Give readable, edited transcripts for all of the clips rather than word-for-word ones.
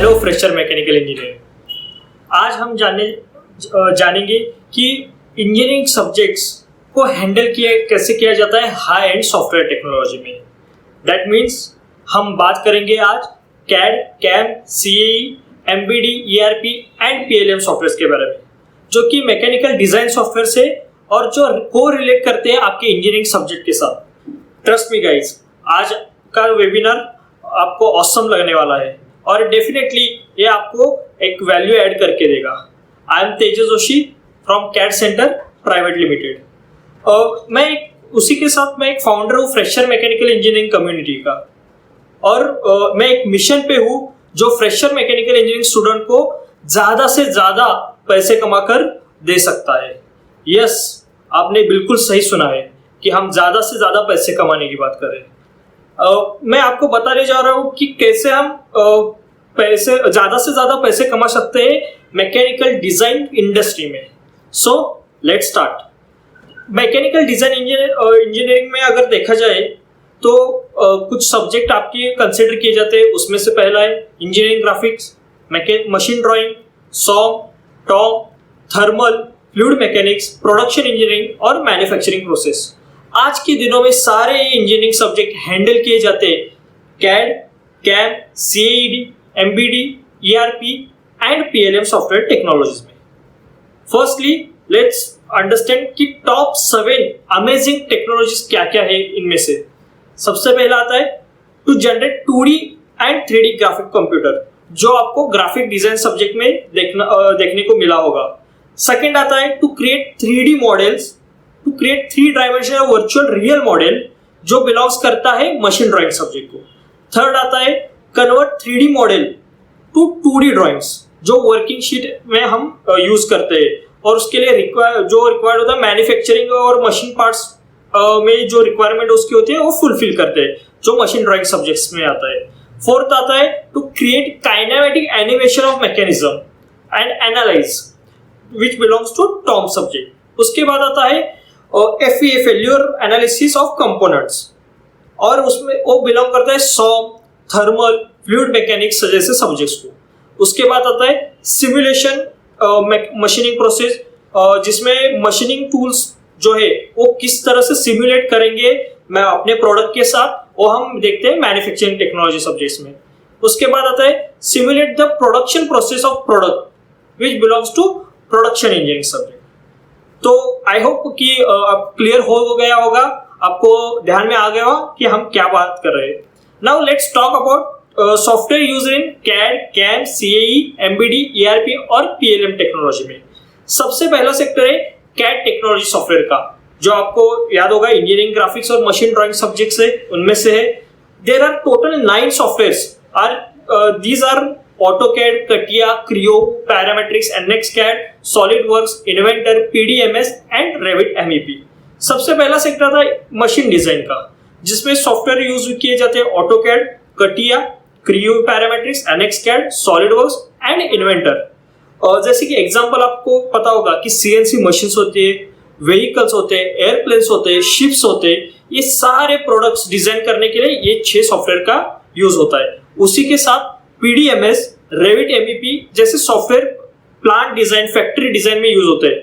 Hello fresher mechanical engineer. आज हम जानेंगे कि इंजीनियरिंग सब्जेक्ट्स को हैंडल कैसे किया जाता है हाई एंड सॉफ्टवेयर टेक्नोलॉजी में। दैट मीन्स हम बात करेंगे आज CAD, CAM, CAE, MBD, ERP and PLM software के बारे में, जो कि मैकेनिकल डिजाइन सॉफ्टवेयर से और जो को रिलेट करते हैं आपके इंजीनियरिंग सब्जेक्ट के साथ। ट्रस्ट मी गाइस, आज का वेबिनार आपको ऑसम लगने वाला है और डेफिनेटली ये आपको एक वैल्यू ऐड करके देगा। I am Tejas Joshi from CAD centre private limited. मैं उसी के साथ मैं एक फाउंडर हूँ फ्रेशर मैकेनिकल इंजीनियरिंग कम्युनिटी का, और मैं एक मिशन पे हूँ जो फ्रेशर मैकेनिकल इंजीनियरिंग स्टूडेंट को ज़्यादा से ज़्यादा पैसे कमाकर दे सकता है। यस, आपने बिल्कुल सही सुना है कि हम ज़्यादा से ज़्यादा पैसे कमाने की बात कर रहे हैं। मैं आपको बताने जा रहा हूँ कि कैसे हम पैसे ज़्यादा से ज़्यादा पैसे कमा सकते हैं मैकेनिकल डिज़ाइन इंडस्ट्री में। So let's start. Mechanical design engineering में अगर देखा जाए तो कुछ सब्जेक्ट आपके कंसिडर किए जाते हैं। उसमें से पहला है engineering graphics, machine drawing, SOM, TOM, thermal, fluid mechanics, production engineering और मैन्युफैक्चरिंग प्रोसेस। आज के दिनों में सारे इंजीनियरिंग सब्जेक्ट हैंडल किए जाते हैं CAD, CAM, CAD, MBD, ERP and PLM software technologies में। फर्स्टली लेट्स अंडरस्टैंड कि टॉप 7 अमेजिंग टेक्नोलॉजीज क्या क्या है इनमें से। सबसे पहला आता है to generate 2D and 3D graphic computer, जो आपको ग्राफिक डिजाइन सब्जेक्ट में देखने को मिला होगा। सेकेंड आता है to create 3D models, to create 3 dimensional virtual real model, जो बिलोंग्स करता है मशीन ड्राइंग सब्जेक्ट को। थर्ड आता है convert 3D model to 2D drawings, जो वर्किंग शीट में हम यूज करते हैं, और उसके लिए रिक्वायर्ड होता है मैन्युफैक्चरिंग और मशीन पार्ट्स में जो रिक्वायरमेंट उसकी होती है वो फुलफिल करते हैं, जो मशीन ड्राइंग सब्जेक्ट्स में आता है। फोर्थ आता है to create kinematic animation of mechanism and analyse, which belongs to TOM subject. उसके बाद आता है FEA failure analysis of components, और उसमें वो बिलोंग करता है सॉम, थर्मल, फ्लूइड मैकेनिक्स जैसे सब्जेक्ट्स को। उसके बाद आता है सिमुलेशन मशीनिंग प्रोसेस, जिसमें मशीनिंग टूल्स जो है वो किस तरह से सिमुलेट करेंगे मैं अपने प्रोडक्ट के साथ, वो हम देखते हैं मैन्युफैक्चरिंग टेक्नोलॉजी सब्जेक्ट्स में। उसके बाद आता है simulate the production process of product, which belongs to production engineering subject. तो आई होप कि अब क्लियर हो गया होगा, आपको ध्यान में आ गया होगा कि हम क्या बात कर रहे हैं। Now let's talk about software use in CAD, CAM, CAE, MBD, ERP और पीएलएम टेक्नोलॉजी में। सबसे पहला सेक्टर है कैड टेक्नोलॉजी सॉफ्टवेयर का, जो आपको याद होगा इंजीनियरिंग ग्राफिक्स और मशीन ड्राइंग सब्जेक्ट्स है, उनमें से है। There are total 9 software these are AutoCAD, CATIA, Creo, Parametrics, NXCAD, SolidWorks, Inventor, PDMS and Revit MEP। सबसे पहला सेक्टर था मशीन डिजाइन का, जिसमें सॉफ्टवेयर यूज किए जाते हैं AutoCAD, CATIA, Creo, Parametrics, NXCAD, SolidWorks and Inventor। जैसे कि एग्जांपल आपको पता होगा कि CNC मशीन्स होती है, व्हीकल्स होते हैं, एयरप्लेन्स होते हैं, शिप्स होते हैं, ये सारे प्रोडक्ट्स डिजाइन करने के लिए ये 6 सॉफ्टवेयर का यूज होता है। उसी के साथ PDMS, Revit MEP जैसे software plant design, factory design में यूज होते हैं।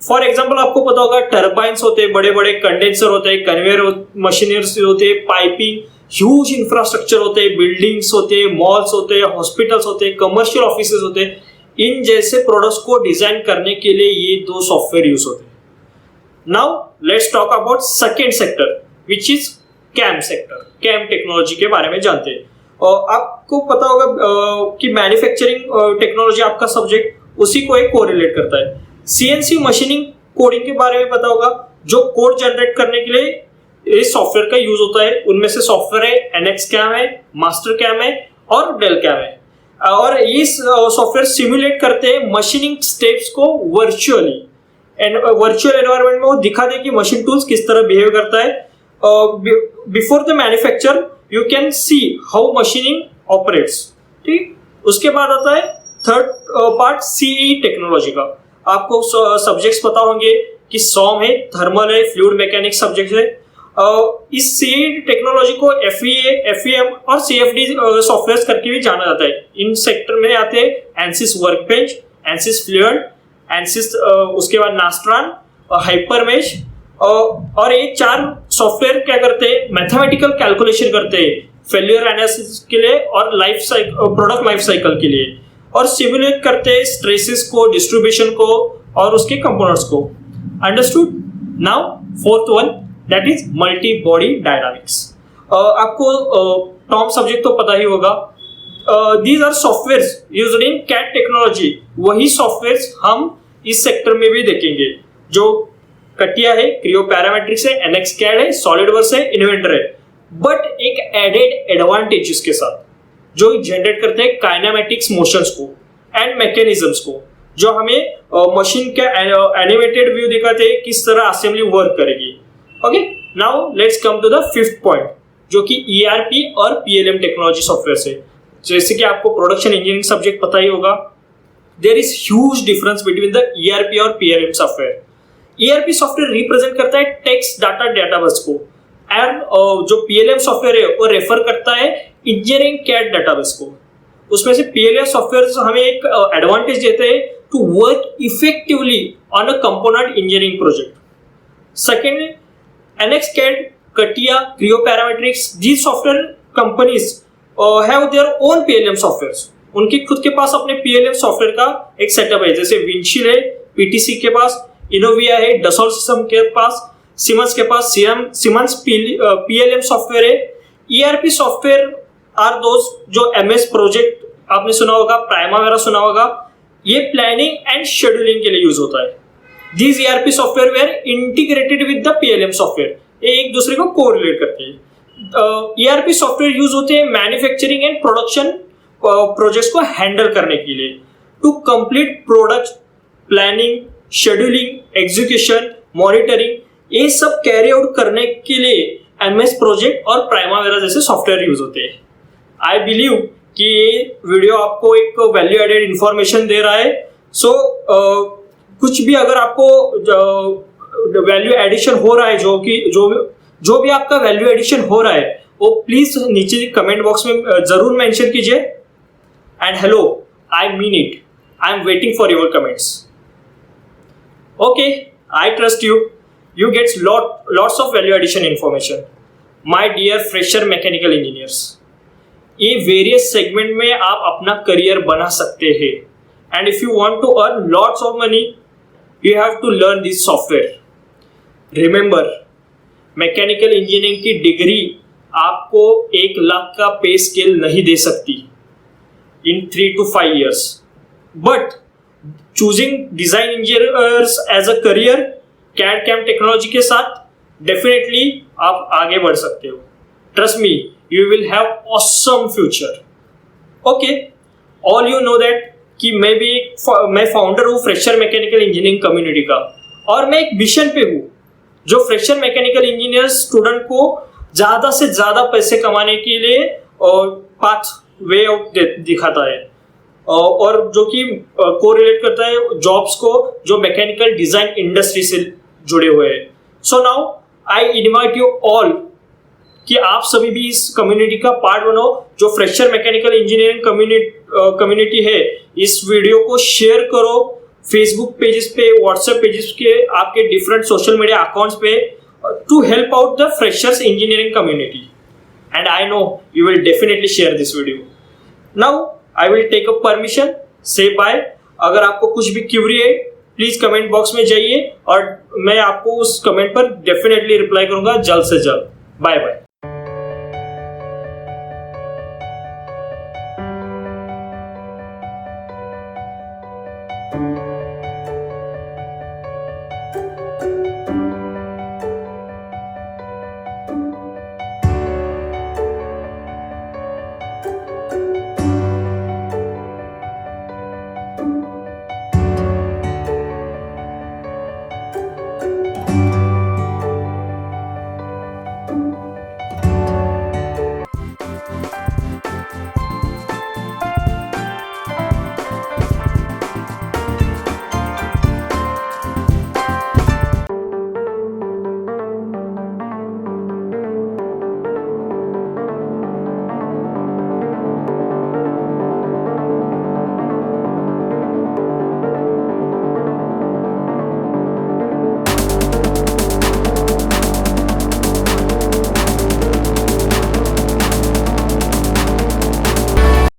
फॉर एग्जांपल आपको पता होगा टर्बाइंस होते हैं, बड़े बड़े कंडेंसर होते हैं, कन्वेयर मशीनरीज होते हैं, पाइपिंग, ह्यूज इंफ्रास्ट्रक्चर होते हैं, बिल्डिंग्स होते हैं, मॉल्स होते हैं, हॉस्पिटल्स होते हैं, कमर्शियल ऑफिसेज होते हैं। इन जैसे प्रोडक्ट्स को डिजाइन करने के लिए ये 2 सॉफ्टवेयर यूज होते हैं। Now let's talk about second sector, which is CAM sector. CAM technology के बारे में जानते हैं। आपको पता होगा कि मैन्युफैक्चरिंग टेक्नोलॉजी आपका सब्जेक्ट उसी को एक कोरिलेट करता है। CNC मशीनिंग कोडिंग के बारे में पता होगा, जो कोड जनरेट करने के लिए इस सॉफ्टवेयर का यूज होता है। उनमें से सॉफ्टवेयर है NXCAM है, मास्टरकैम है और डेलकैम है। और ये सॉफ्टवेयर सिमुलेट करते हैं मशीनिंग स्टेप्स को वर्चुअली, वर्चुअल एनवायरनमेंट में वो दिखा दे कि मशीन टूल्स किस तरह बिहेव करता है। Before the manufacture you can see how machining operates. ठीक, उसके बाद आता है थर्ड पार्ट सीई टेक्नोलॉजी का। आपको सब्जेक्ट्स पता होंगे कि सॉम है, थर्मल है, फ्लूइड मैकेनिक्स सब्जेक्ट है, इस सी टेक्नोलॉजी को FEA, FEM और CFD सॉफ्टवेयर करके भी जाना जाता है। इन सेक्टर में आते हैं एनसिस वर्कबेंच, एनसिस फ्लुएंट, एनसिस उसके बाद नास्ट्रॉन, हाइपरमेश, और ये 4 सॉफ्टवेयर क्या करते हैं, मैथमेटिकल कैलकुलेशन करते हैं फेल्यूर एनालिसिस के लिए और प्रोडक्ट लाइफ साइकिल के लिए, और सिमुलेट करते हैं स्ट्रेसेस को, डिस्ट्रीब्यूशन को और उसके कंपोनेंट्स को। Understood? Now fourth one, that is multi body dynamics. आपको टॉम सब्जेक्ट तो पता ही होगा। These are softwares used in CAD technology. वही सॉफ्टवेयर्स हम इस सेक्टर में भी देखेंगे। जो कटिया है, क्रियो पैरामेट्रिक्स है, NXCAD है, सॉलिडवर्क्स है, इन्वेंटर है, बट एक एडेड एडवांटेज इसके साथ जो जनरेट करते हैं काइनेमेटिक्स मोशंस को एंड मैकेनिज्म्स को, जो हमें मशीन का एनिमेटेड व्यू दिखाते हैं किस तरह असेंबली वर्क करेगी। Okay, now let's come to the fifth point, जो कि ERP और PLM टेक्नोलॉजी सॉफ्टवेयर है। जैसे कि आपको प्रोडक्शन इंजीनियरिंग सब्जेक्ट पता ही होगा, there is huge difference between the ERP और PLM software. ERP software represent करता है टेक्स्ट डाटा डेटाबेस को, एंड जो PLM सॉफ्टवेयर है वो रेफर करता है इंजीनियरिंग कैड डेटाबेस को। उसमें से PLM सॉफ्टवेयर हमें एक एडवांटेज देते हैं to work effectively on a component engineering project. Second, NXCAD, CATIA, Creo parametrics, these software companies have their own PLM softwares। उनके खुद के पास अपने PLM सॉफ्टवेयर का एक सेटअप है। जैसे विंशील है PTC के पास, इनोविया है डसॉल्ट सिस्टम के पास, सिमंस के पास सिमंस PLM सॉफ्टवेयर है। ERP सॉफ्टवेयर आर दोज जो MS प्रोजेक्ट आपने सुना होगा, प्राइमावेरा सुना होगा, ये प्लानिंग एंड शेड्यूलिंग के लिए यूज होता है। These ERP software were integrated with the PLM software, ये एक दूसरे को कोरिलेट करते हैं। ERP सॉफ्टवेयर यूज होते हैं मैन्युफैक्चरिंग एंड प्रोडक्शन प्रोजेक्ट्स को हैंडल करने के लिए, to complete product planning, scheduling, execution, monitoring, ये सब कैरी आउट करने के लिए MS प्रोजेक्ट और प्राइमावेरा जैसे सॉफ्टवेयर यूज होते हैं। आई बिलीव कि ये वीडियो आपको एक वैल्यू एडेड इंफॉर्मेशन दे रहा है। सो कुछ भी अगर आपको वैल्यू एडिशन हो रहा है, जो भी आपका वैल्यू एडिशन हो रहा है, वो प्लीज नीचे कमेंट बॉक्स में जरूर मेंशन कीजिए। And hello, I mean it, I am waiting for your comments. Okay, I trust you. You get lots of value addition information. My dear fresher mechanical engineers, ये various segment में आप अपना career बना सकते हैं। And if you want to earn lots of money, you have to learn this software. Remember, mechanical engineering की degree आपको 1 लाख का पे स्केल नहीं दे सकती in 3 to 5 years. But choosing design engineers as a career, CAD/CAM technology के साथ definitely आप आगे बढ़ सकते हो। Trust me, you will have awesome future. Okay, all you know that कि मैं फाउंडर हूँ फ्रेशर मैकेनिकल इंजीनियरिंग कम्युनिटी का, और मैं एक मिशन पे हूँ जो फ्रेशर मैकेनिकल इंजीनियर स्टूडेंट को ज्यादा से ज्यादा पैसे कमाने के लिए पाथ वे आउट दिखाता है, और जो कि कोरिलेट करता है जॉब्स को जो मैकेनिकल डिजाइन इंडस्ट्री से जुड़े हुए हैं। So now I invite you all कि आप सभी भी इस कम्युनिटी का पार्ट बनो। जो फ्रेशर मैकेनिकल इंजीनियरिंग कम्युनिटी है, इस वीडियो को शेयर करो फेसबुक पेजेस पे, व्हाट्सएप पेजेस के, आपके डिफरेंट सोशल मीडिया अकाउंट्स पे, to help out the freshers engineering community. And I know you will definitely share this video. Now I will take a permission, say bye. अगर आपको कुछ भी Curie है please comment box में जाइए और मैं आपको उस कमेंट पर डेफिनेटली रिप्लाई करूंगा जल्द से जल्द। Bye bye.